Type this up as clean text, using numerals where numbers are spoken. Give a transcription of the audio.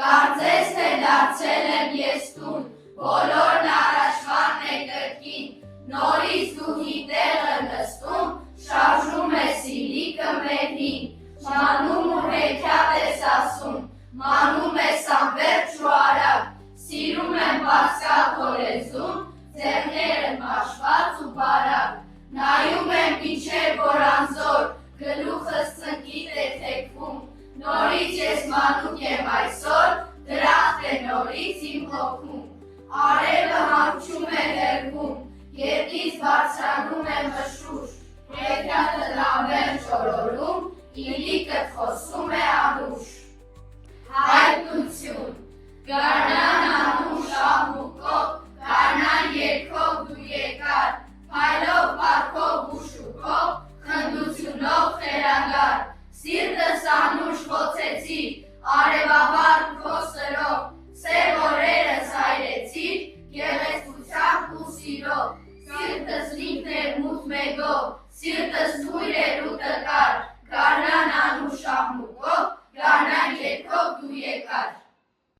Կարծես թե դարձել եմ ես տուն, բոլորն առաջվան է կրկին, նորից դու հիտեղը նստում, շարժում է սիրիկը մերհին, մանում ու հեքիաթ ես ասում, մանում ես անվերջ ու արագ, սիրում եմ պարսկալ քո լեզուն, ձեռքերդ մաշված ու բարակ, նայում եմ մինչև որ անզոր, գլուխս ծնկիտ է թեքվում, նորից ես մանուկ եմ այսօր, դրախտ է նորից իմ հոգում, արևը հանգչում է հեռվում, գետից բարձրանում է մշուշ, հեքիաթը լամբեր չորորում, իլիկդ խոսում է անուշ, հայտնություն, գարնան անում շահմուկով, գարնան երկով դու եկար, փայլով պարքով ու շուկով, խնդությունով խերանգար, սիրտս անուշ խոցեցիր, արևավար քո սրով, սև օրերս հայրեցիր, գեղեցկությամբ ու սիրով, սիրտս լիքն էր մութ մեգով, սիրտս թույր էր